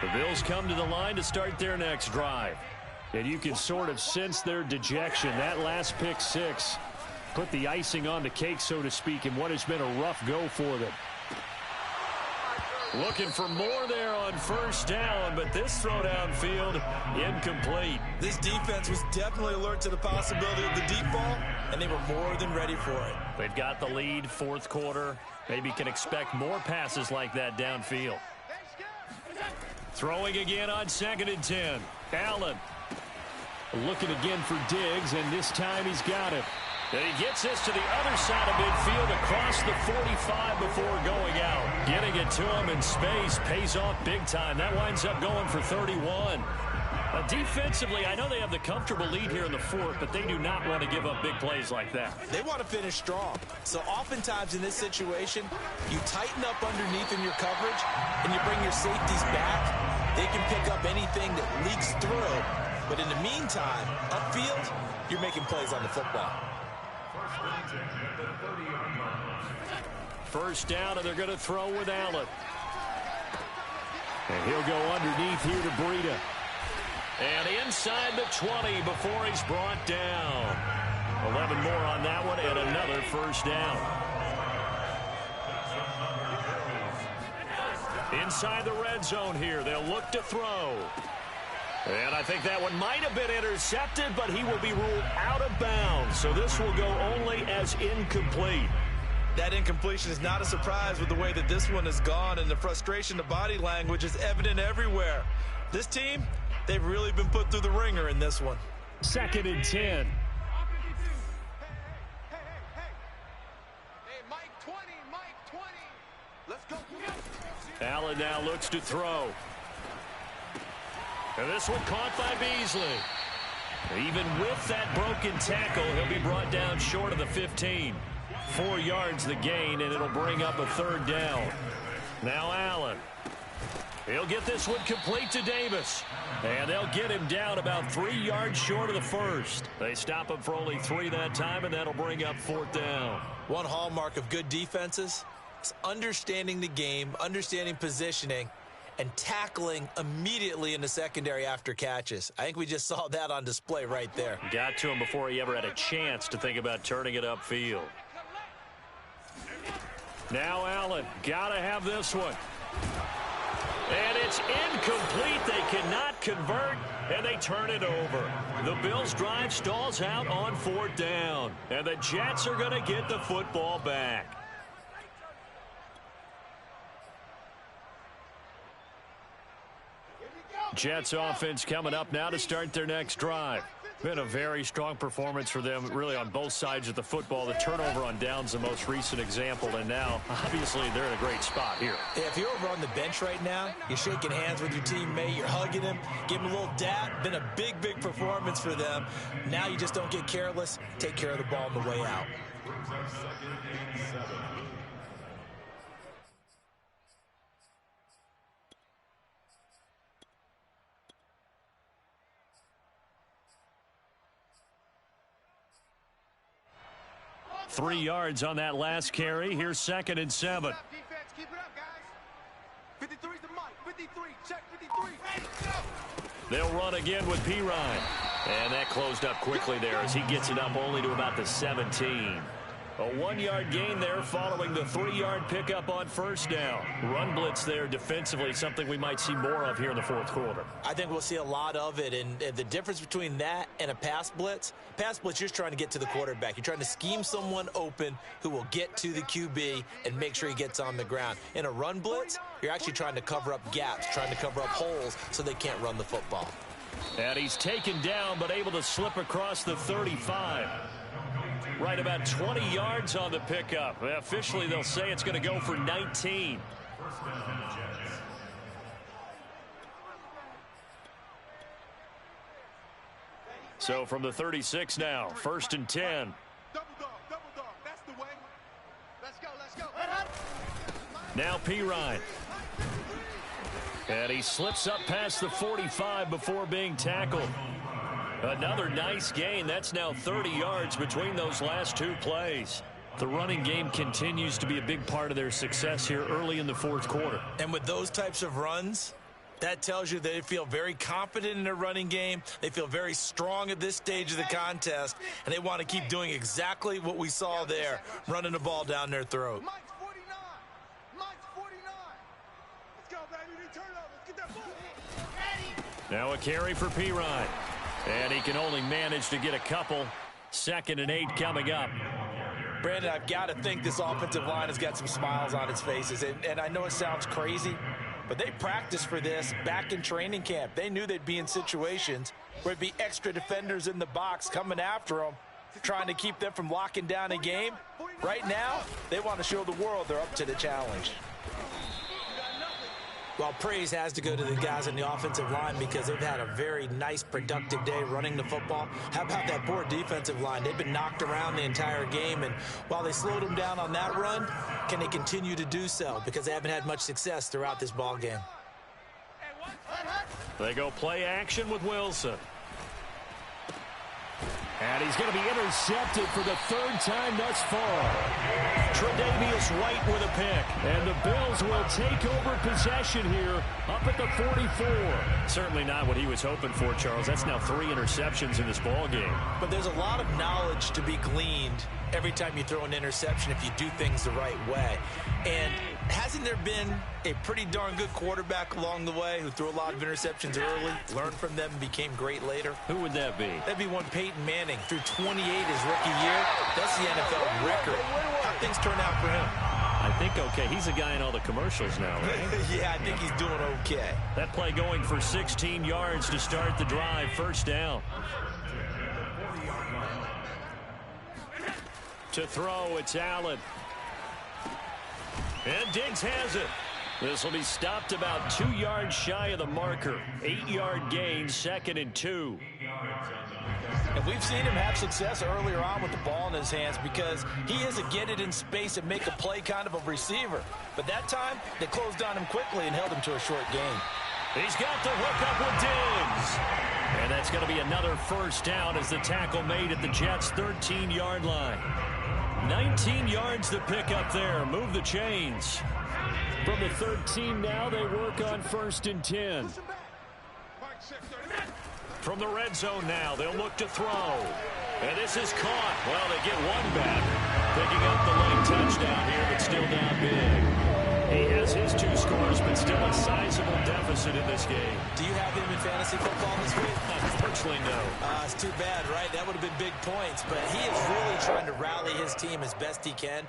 The Bills come to the line to start their next drive. And you can sort of sense their dejection. That last pick 6 put the icing on the cake, so to speak, in what has been a rough go for them. Looking for more there on 1st down, but this throw downfield incomplete. This defense was definitely alert to the possibility of the deep ball, and they were more than ready for it. They've got the lead, 4th quarter. Maybe can expect more passes like that downfield. Throwing again on 2nd and 10. Allen looking again for Diggs, and this time he's got him. And he gets this to the other side of midfield across the 45 before going out. Getting it to him in space pays off big time. That winds up going for 31. Defensively, I know they have the comfortable lead here in the 4th, but they do not want to give up big plays like that. They want to finish strong. So oftentimes in this situation, you tighten up underneath in your coverage, and you bring your safeties back. They can pick up anything that leaks through. But in the meantime, upfield, you're making plays on the football. 1st down, and they're going to throw with Allen. And he'll go underneath here to Breida. And inside the 20 before he's brought down. 11 more on that one, and another 1st down. Inside the red zone here, they'll look to throw. And I think that one might have been intercepted, but he will be ruled out of bounds. So this will go only as incomplete. That incompletion is not a surprise with the way that this one has gone, and the frustration, the body language is evident everywhere. This team, they've really been put through the ringer in this one. 2nd and 10. Hey, Mike 20, Mike 20. Let's go. Allen now looks to throw. And this one caught by Beasley. Even with that broken tackle, he'll be brought down short of the 15. 4 yards the gain, and it'll bring up a third down. Now Allen. He'll get this one complete to Davis. And they'll get him down about 3 yards short of the first. They stop him for only 3 that time, and that'll bring up 4th down. One hallmark of good defenses is understanding the game, understanding positioning, and tackling immediately in the secondary after catches. I think we just saw that on display right there. Got to him before he ever had a chance to think about turning it upfield. Now Allen, gotta have this one. And it's incomplete. They cannot convert, and they turn it over. The Bills' drive stalls out on 4th down, and the Jets are going to get the football back. Jets offense coming up now to start their next drive. Been a very strong performance for them, really, on both sides of the football. The turnover on downs, the most recent example, and now, obviously, they're in a great spot here. Yeah, if you're over on the bench right now, you're shaking hands with your teammate, you're hugging him, give him a little dap. Been a big, big performance for them. Now you just don't get careless. Take care of the ball on the way out. 2nd and 7. 3 yards on that last carry. Here's 2nd and 7. Defense, keep it up, guys. 53's the mic. 53, check 53. They'll run again with Pirine. And that closed up quickly there as he gets it up only to about the 17. A 1-yard gain there following the 3-yard pickup on 1st down. Run blitz there defensively, something we might see more of here in the 4th quarter. I think we'll see a lot of it, and the difference between that and a pass blitz, you're just trying to get to the quarterback. You're trying to scheme someone open who will get to the QB and make sure he gets on the ground. In a run blitz, you're actually trying to cover up gaps, trying to cover up holes so they can't run the football. And he's taken down but able to slip across the 35. Right about 20 yards on the pickup. Officially, they'll say it's going to go for 19. So from the 36 now, 1st and 10. Double dog, that's the way. Let's go. Now Pirine. And he slips up past the 45 before being tackled. Another nice gain. That's now 30 yards between those last 2 plays. The running game continues to be a big part of their success here early in the 4th quarter. And with those types of runs, that tells you they feel very confident in their running game. They feel very strong at this stage of the contest, and they want to keep doing exactly what we saw there, running the ball down their throat. Mike's 49. Let's go, baby. They turn over. Let's get that ball. Now a carry for Pirine. And he can only manage to get a couple. 2nd and 8 coming up. Brandon, I've got to think this offensive line has got some smiles on its faces. And I know it sounds crazy, but they practiced for this back in training camp. They knew they'd be in situations where there'd be extra defenders in the box coming after them, trying to keep them from locking down a game. Right now, they want to show the world they're up to the challenge. Well, praise has to go to the guys in the offensive line because they've had a very nice, productive day running the football. How about that poor defensive line? They've been knocked around the entire game, and while they slowed them down on that run, can they continue to do so? Because they haven't had much success throughout this ball game. They go play action with Wilson. And he's going to be intercepted for the 3rd time thus far. Tre'Davious White with a pick. And the Bills will take over possession here up at the 44. Certainly not what he was hoping for, Charles. That's now 3 interceptions in this ball game. But there's a lot of knowledge to be gleaned every time you throw an interception if you do things the right way. And hasn't there been a pretty darn good quarterback along the way who threw a lot of interceptions early, learned from them, and became great later? Who would that be? That'd be one Peyton Manning. Threw 28 his rookie year. That's the NFL record. How'd things turn out for him? I think okay. He's a guy in all the commercials now, right? Yeah, I think he's doing okay. That play going for 16 yards to start the drive. 1st down. To throw, it's Allen. And Diggs has it. This will be stopped about 2 yards shy of the marker. 8-yard gain, 2nd and 2. And we've seen him have success earlier on with the ball in his hands because he is a get it in space and make a play kind of a receiver. But that time, they closed on him quickly and held him to a short gain. He's got the hook up with Diggs. And that's going to be another first down as the tackle made at the Jets' 13-yard line. 19 yards to pick up there. Move the chains. From the 13 now, they work on 1st and 10. From the red zone now, they'll look to throw. And this is caught. Well, they get one back. Picking up the late touchdown here, but still down big. He has his 2 scores, but still a sizable deficit in this game. Do you have him in fantasy football this week? Unfortunately, no. It's too bad, right? That would have been big points, but he is really trying to rally his team as best he can.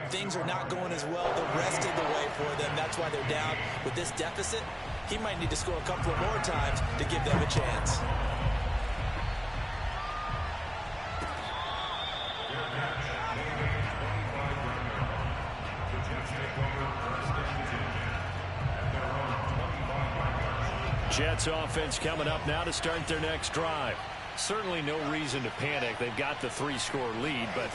Things are not going as well the rest of the way for them. That's why they're down with this deficit. He might need to score a couple of more times to give them a chance. Jets offense coming up now to start their next drive. Certainly no reason to panic. They've got the 3-score lead, but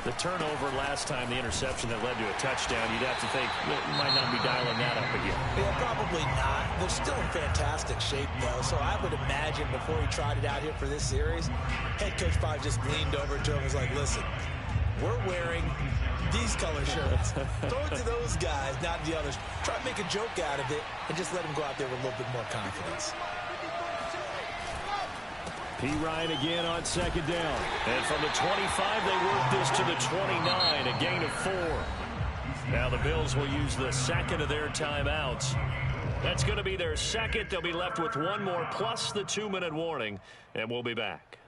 the turnover last time, the interception that led to a touchdown, you'd have to think you might not be dialing that up again. Yeah, probably not. They're still in fantastic shape, though, so I would imagine before he tried it out here for this series, head coach probably just leaned over to him and was like, listen, we're wearing these color shirts. Throw it to those guys, not the others. Try to make a joke out of it and just let him go out there with a little bit more confidence. P. Ryan again on 2nd down. And from the 25, they work this to the 29, a gain of 4. Now the Bills will use the second of their timeouts. That's going to be their second. They'll be left with one more plus the 2-minute warning, and we'll be back.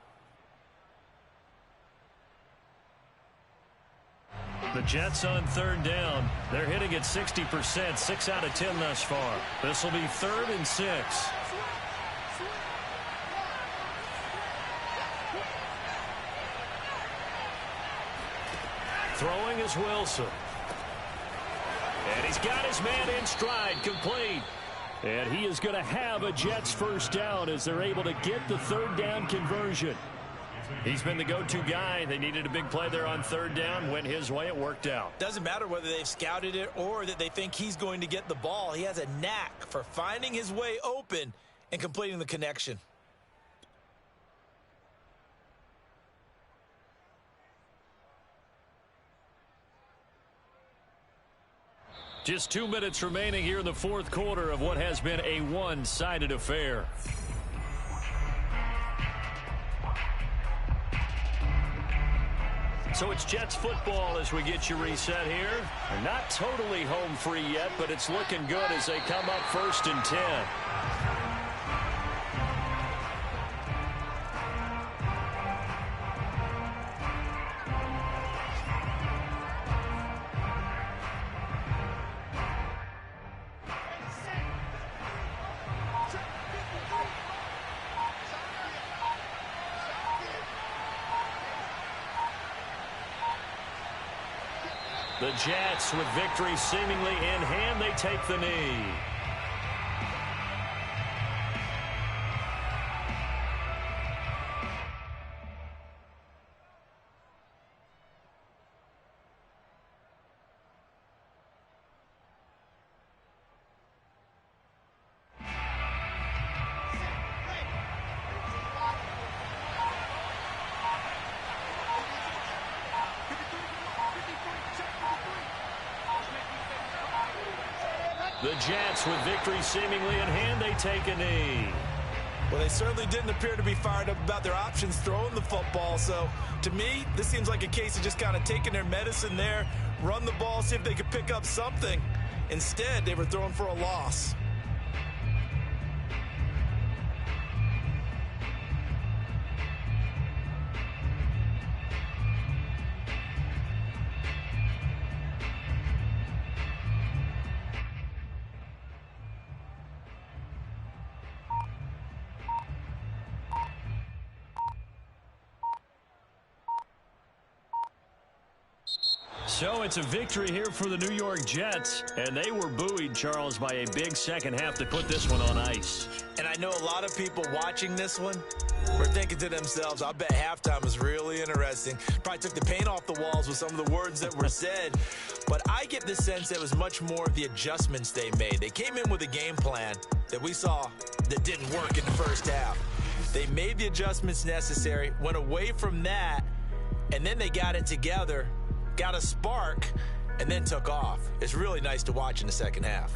The Jets on 3rd down. They're hitting at 60%, 6 out of 10 thus far. This will be 3rd and 6. Throwing is Wilson. And he's got his man in stride, complete. And he is going to have a Jets first down as they're able to get the 3rd down conversion. He's been the go-to guy. They needed a big play there on 3rd down. Went his way. It worked out. Doesn't matter whether they've scouted it or that they think he's going to get the ball. He has a knack for finding his way open and completing the connection. Just 2 minutes remaining here in the 4th quarter of what has been a one-sided affair. So it's Jets football as we get you reset here. They're not totally home free yet, but it's looking good as they come up 1st and 10. The Jets, with victory seemingly in hand, they take the knee. The Jets, with victory seemingly in hand, they take a knee. Well, they certainly didn't appear to be fired up about their options throwing the football. So, to me, this seems like a case of just kind of taking their medicine there, run the ball, see if they could pick up something. Instead, they were throwing for a loss. So it's a victory here for the New York Jets, and they were buoyed, Charles, by a big second half to put this one on ice. And I know a lot of people watching this one were thinking to themselves, I bet halftime was really interesting. Probably took the paint off the walls with some of the words that were said. But I get the sense that it was much more of the adjustments they made. They came in with a game plan that we saw that didn't work in the first half. They made the adjustments necessary, went away from that, and then they got it together, got a spark, and then took off. It's really nice to watch in the second half.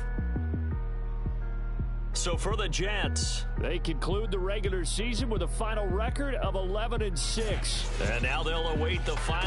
So for the Jets, they conclude the regular season with a final record of 11-6. and now they'll await the final.